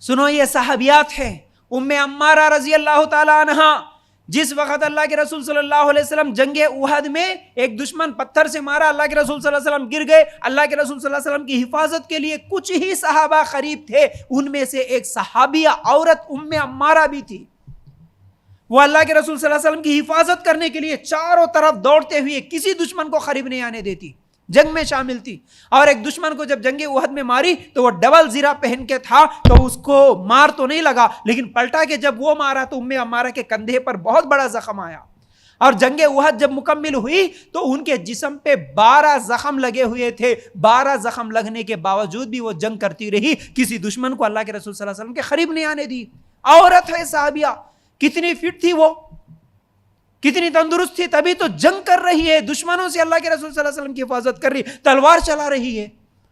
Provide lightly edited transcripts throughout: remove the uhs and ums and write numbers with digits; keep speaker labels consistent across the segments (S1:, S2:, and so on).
S1: سنو یہ صحابیات ہیں. ام عمارہ رضی اللہ تعالی عنہا، جس وقت اللہ کے رسول صلی اللہ علیہ وسلم جنگ احد میں ایک دشمن پتھر سے مارا، اللہ کے رسول صلی اللہ علیہ وسلم گر گئے. اللہ کے رسول صلی اللہ علیہ وسلم کی حفاظت کے لیے کچھ ہی صحابہ قریب تھے. ان میں سے ایک صحابیہ عورت ام عمارہ بھی تھی. وہ اللہ کے رسول صلی اللہ علیہ وسلم کی حفاظت کرنے کے لیے چاروں طرف دوڑتے ہوئے کسی دشمن کو قریب نہیں آنے دیتی، جنگ میں شامل تھی. اور ایک دشمن کو جب جنگ احد میں ماری تو وہ ڈبل زرہ پہن کے تھا، تو اس کو مار تو نہیں لگا، لیکن پلٹا کے جب وہ مارا تو ام عمارہ کے کندھے پر بہت بڑا زخم آیا. اور جنگ احد جب مکمل ہوئی تو ان کے جسم پہ 12 زخم لگے ہوئے تھے. 12 زخم لگنے کے باوجود بھی وہ جنگ کرتی رہی، کسی دشمن کو اللہ کے رسول صلی اللہ علیہ وسلم کے قریب نہیں آنے دی. عورت ہے صحابیہ، کتنی فٹ تھی وہ، کتنی تندرست تھی، تبھی تو جنگ کر رہی ہے، دشمنوں سے اللہ کے رسول صلی اللہ علیہ وسلم کی حفاظت کر رہی، تلوار چلا رہی ہے.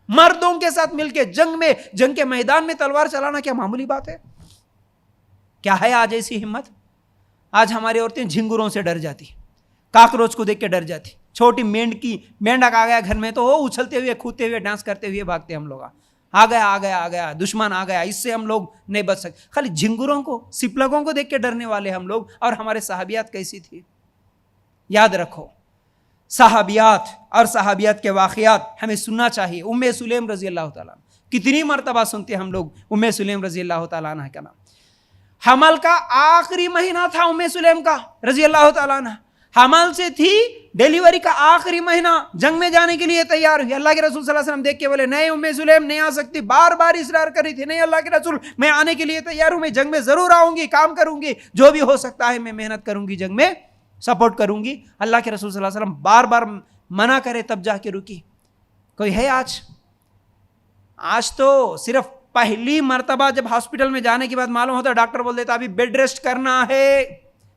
S1: مردوں کے ساتھ مل کے جنگ کے میدان میں تلوار چلانا کیا معمولی بات ہے؟ کیا ہے آج ایسی ہمت؟ آج ہماری عورتیں جھنگوروں سے ڈر جاتی، کاکروچ کو دیکھ کے ڈر جاتی. چھوٹی مینڈک آ گیا گھر میں تو وہ اچھلتے ہوئے کودتے ہوئے ڈانس کرتے ہوئے بھاگتے. ہم لوگ آ گیا دشمن آ گیا، اس سے ہم لوگ نہیں بچ سکتے. خالی جھنگوروں کو، سپلگوں کو دیکھ کے ڈرنے والے ہم لوگ. اور ہمارے صحابیات کیسی تھی؟ یاد رکھو، صحابیات اور صحابیات کے واقعات ہمیں سننا چاہیے. ام سلیم رضی اللہ تعالیٰ عنہ، کتنی مرتبہ سنتے ہم لوگ ام سلیم رضی اللہ تعالیٰ عنہ کا نام. حمل کا آخری مہینہ تھا ام سلیم کا رضی اللہ تعالیٰ عنہ. حمل سے تھی، ڈیلیوری کا آخری مہینہ، جنگ میں جانے کے لیے تیار ہوئی. اللہ کے رسول صلی اللہ علیہ وسلم دیکھ کے بولے نہیں ام سلیم نہیں آ سکتی. بار بار اصرار کر رہی تھی، نہیں اللہ کے رسول میں آنے کے لیے تیار ہوں، میں جنگ میں ضرور آؤں گی، کام کروں گی، جو بھی ہو سکتا ہے میں محنت کروں گی، جنگ میں سپورٹ کروں گی. اللہ کے رسول صلی اللہ علیہ وسلم بار بار منع کرے تب جا کے رکی. کوئی ہے آج تو صرف پہلی مرتبہ جب ہاسپٹل میں جانے کے بعد معلوم ہوتا ہے، ڈاکٹر بول دیتا ابھی بیڈ ریسٹ کرنا ہے.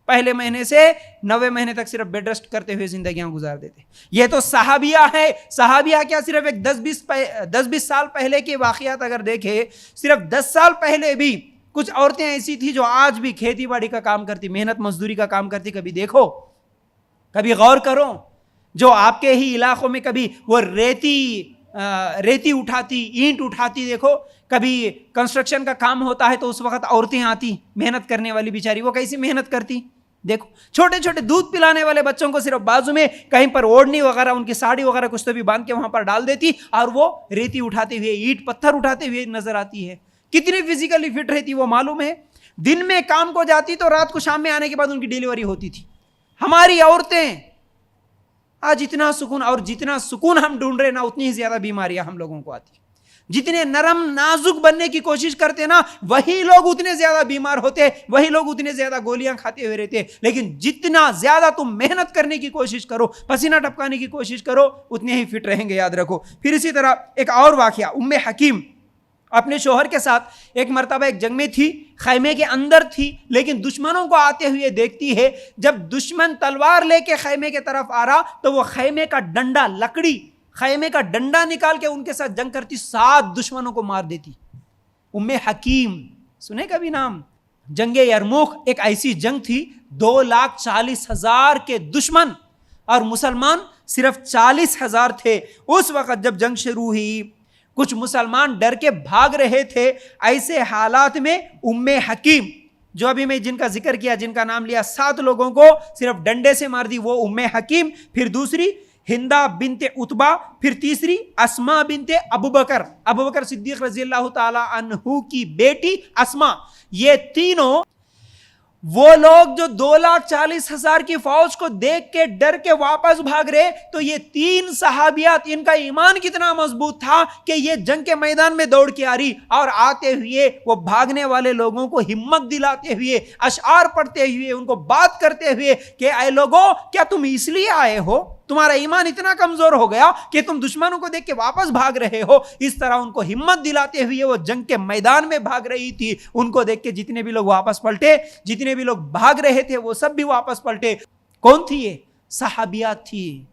S1: پہلے مہینے سے 90 مہینے تک صرف بیڈ ریسٹ کرتے ہوئے زندگیاں گزار دیتے. یہ تو صحابیہ ہے. صحابیہ کیا صرف ایک 10-20 سال پہلے کے واقعات اگر دیکھے، صرف 10 سال پہلے بھی کچھ عورتیں ایسی تھی جو آج بھی کھیتی باڑی کا کام کرتی، محنت مزدوری کا کام کرتی. کبھی دیکھو، کبھی غور کرو، جو آپ کے ہی علاقوں میں کبھی وہ ریتی اٹھاتی، اینٹ اٹھاتی. دیکھو کبھی کنسٹرکشن کا کام ہوتا ہے تو اس وقت عورتیں آتی محنت کرنے والی بیچاری، وہ کیسی محنت کرتی. دیکھو چھوٹے چھوٹے دودھ پلانے والے بچوں کو صرف بازو میں کہیں پر اوڑھنی وغیرہ، ان کی ساڑی وغیرہ کچھ تو بھی باندھ کے وہاں پر ڈال دیتی، اور وہ ریتی اٹھاتے ہوئے، اینٹ پتھر اٹھاتے ہوئے نظر آتی ہے. کتنی فزیکلی فٹ رہتی وہ معلوم ہے. دن میں کام کو جاتی تو رات کو شام میں آنے کے بعد ان کی ڈیلیوری ہوتی تھی. ہماری عورتیں آج اتنا سکون، اور جتنا سکون ہم ڈھونڈ رہے نا اتنی ہی زیادہ بیماریاں ہم لوگوں کو آتی. جتنے نرم نازک بننے کی کوشش کرتے نا وہی لوگ اتنے زیادہ بیمار ہوتے، وہی لوگ اتنے زیادہ گولیاں کھاتے ہوئے رہتے. لیکن جتنا زیادہ تم محنت کرنے کی کوشش کرو، پسینہ ٹپکانے کی کوشش کرو، اتنے ہی فٹ رہیں گے. یاد رکھو. پھر اسی طرح ایک اور واقعہ، ام حکیم اپنے شوہر کے ساتھ ایک مرتبہ ایک جنگ میں تھی، خیمے کے اندر تھی، لیکن دشمنوں کو آتے ہوئے دیکھتی ہے. جب دشمن تلوار لے کے خیمے کے طرف آ رہا تو وہ خیمے کا ڈنڈا، لکڑی خیمے کا ڈنڈا نکال کے ان کے ساتھ جنگ کرتی، 7 دشمنوں کو مار دیتی. ام حکیم سنے کبھی نام؟ جنگ یرموک ایک ایسی جنگ تھی، 2,40,000 کے دشمن اور مسلمان صرف 40,000 تھے. اس وقت جب جنگ شروع ہوئی کچھ مسلمان ڈر کے بھاگ رہے تھے. ایسے حالات میں ام حکیم، جو ابھی میں جن کا ذکر کیا، جن کا نام لیا، 7 لوگوں کو صرف ڈنڈے سے مار دی، وہ ام حکیم. پھر دوسری ہندا بنت عتبہ، پھر تیسری اسماء بنت ابوبکر صدیق رضی اللہ تعالی عنہ کی بیٹی اسماء. یہ تینوں وہ لوگ جو 2,40,000 کی فوج کو دیکھ کے ڈر کے واپس بھاگ رہے. تو یہ 3 صحابیات، ان کا ایمان کتنا مضبوط تھا کہ یہ جنگ کے میدان میں دوڑ کے آ رہی، اور آتے ہوئے وہ بھاگنے والے لوگوں کو ہمت دلاتے ہوئے، اشعار پڑھتے ہوئے، ان کو بات کرتے ہوئے کہ اے لوگو، کیا تم اس لیے آئے ہو؟ تمہارا ایمان اتنا کمزور ہو گیا کہ تم دشمنوں کو دیکھ کے واپس بھاگ رہے ہو. اس طرح ان کو ہمت دلاتے ہوئے وہ جنگ کے میدان میں بھاگ رہی تھی. ان کو دیکھ کے جتنے بھی لوگ واپس پلٹے، جتنے بھی لوگ بھاگ رہے تھے وہ سب بھی واپس پلٹے. کون تھی یہ؟ صحابیات تھی.